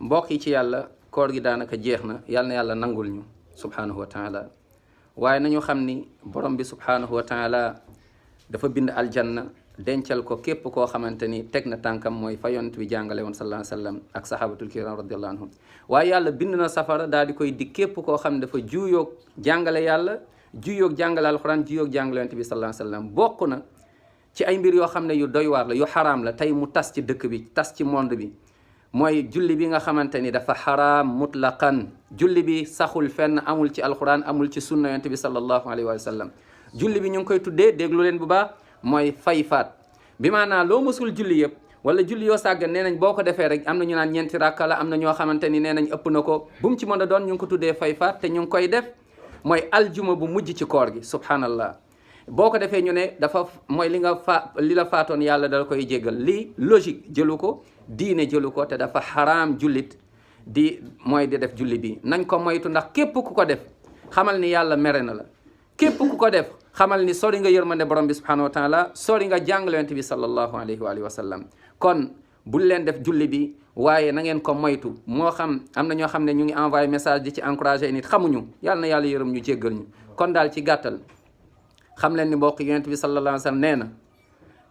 mbokk yi ci yàlla koor gi daanaka jeex na yàlla na yàlla nangul ñu subhanahu wa taala waaye nañu xam ni borom bi subhanahu wa taala dafa bind aljanna dencal ko képp koo xamante ni teg na tànkam mooy fa yonent bi jàngale woon sallallahu alayhi wa sallam ak sahabatul kiram radiallahu anhum waaye yàlla bind na safara daal di koy di képp koo xam ne dafa juuyoog jàngale yàlla juuyoog jàngale alquran juuyoog jàngale yonent bi sallallahu alayhi wa sallam bokk na ci ay mbir yoo xam ne yu doy waar la yu xaraam la tey mu tas ci dëkk bi tas ci monde bi mooy julli bi nga xamante ni dafa xaraam mutlaqan julli bi saxul fenn amul ci alquran amul ci sunna yonent bi sallallahu alayhi wa sallam julli bi ñu ngi koy tuddee déglu leen bu baax mooy fay faat bi maanaam loo mësul julli yëpp wala julli yoo sàggan nee nañ boo ko defee rek am na ñu naan ñeenti rakka la am na ñoo xamante ni nee nañ ëpp na ko bu mu ci mën a doon ñu ngi ko tuddee fay faat te ñu ngi koy def mooy aljuma bu mujj ci koor gi subhanallah boo ko defee ñu ne dafa mooy li la faatoon yàlla dala koy jéggal lii logique jëlu ko diine jëlu ko te dafa xaraam jullit di def julli bi nañ ko moytu ndax képp ku ko def xamal ni yàlla mere na la képp ku ko def xamal ni sori nga yërmande borom bi subhanahu wa taala sori nga jàngale yonent bi sallallahu alayhi wa sallam kon bul leen def julli bi waaye na ngeen ko moytu moo xam am na ñoo xam ne ñu ngi envoyé message di ci encouragé nit xamuñu yàlla na yàlla yërëm ñu jéggal ñu kon daal ci gàttal xam leen ni mbokk yonent bi sallallahu alayhi wa sallam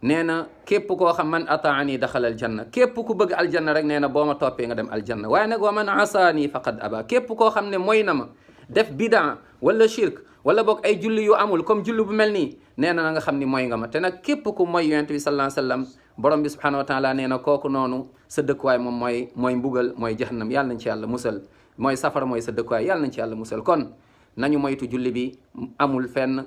nee na képp koo xam man ataani daxal aljanna képp ku bëgg aljanna rek nee na boo ma toppee nga dem aljanna waaye nag wa man asaani faqad aba képp koo xam ne mooy na ma def bidaa wala shirk wala boog ay julli yu amul comme julli bu mel nii nee na nga xam ni mooy nga ma te nag képp ku mooy yonent bi sallallahu alayhi wa sallam borom bi subhanahu wa taala nee na kooku noonu sa dëkkuwaay moom mooy mbugal mooy jahannam yàlla nañ ci yàlla musal mooy safara mooy sa dëkkuwaay yàlla nañ ci yàlla musal kon nañu moytu julli bi amul fenn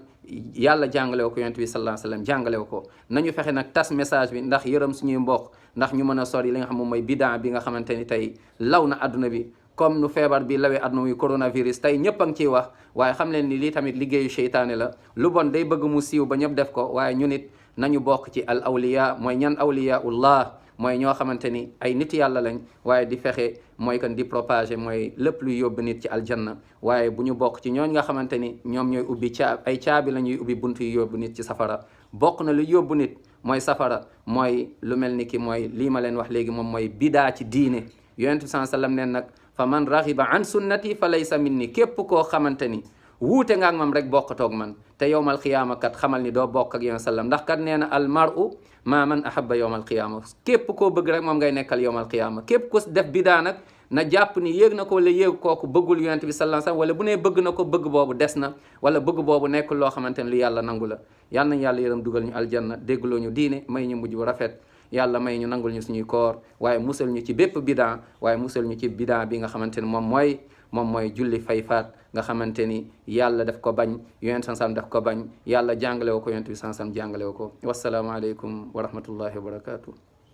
yàlla jàngalew ko yonent bi sallallahu alayhi wa sallam jàngalew ko nañu fexe nag tas message bi ndax yërëm suñuy mbokk ndax ñu mën a sori li nga xam moom mooy bidaa bi nga xamante ni tey law na adduna bi comme nu feebar bi lawee adduna muy coronavirus tey ñëpp a ngi ciy wax waaye xam leen ni lii tamit liggéeyu seytaane la lu bon day bëgg mu siiw ba ñëpp def ko waaye ñu nit nañu bokk ci al awliya mooy ñan awliyaullah mooy ñoo xamante ni ay nit yàlla lañ waaye di fexe mooy kan di propager mooy lépp luy yóbbu nit ci aljanna waaye bu ñu bokk ci ñooñ nga xamante ni ñoom ñooy ubbi ay caabi la ñuy ubbi bunt yu yóbbu nit ci safara bokk na lu yóbbu nit mooy safara mooy lu mel ni ki mooy lii ma leen wax léegi moom mooy bidaa ci diine yonent bi sallallahu alayhi wasallam neen nag fa man raxiba an sunnati fa laysa minni képp koo xamante ni wuute nga ak mam rek bokkatoog man te yowmal qiyaama kat xamal ni doo bokk ak yonent sallam ndax kat nee na al mar'u maa man ahabba yowmal qiyaama képp koo bëgg rek moom ngay nekkal yowmal qiyaama képp ko def bidaa nag na jàpp ni yéeg na ko wala yéeg kooku bëggul yonent bi sallallahu alayhi wasallam wala bu nee bëgg na ko bëgg boobu des na wala bëgg boobu nekkul loo xamante ni lu yàlla nangu la yal nañ yàlla yërëm dugal ñu aljanna déggloo ñu diine may ñu mujj bu rafet yàlla may ñu nangul ñu suñuy koor waaye musal ñu ci bépp bidaa waaye musal ñu ci bidaa bi nga xamante ni moom mooy julli fay faat nga xamante ni yàlla daf ko bañ yonent sansam daf ko bañ yàlla jàngale wo ko yonent bi sansam jàngale wo ko wassalaamu aleykum wa rahmatullahi wa barakatuh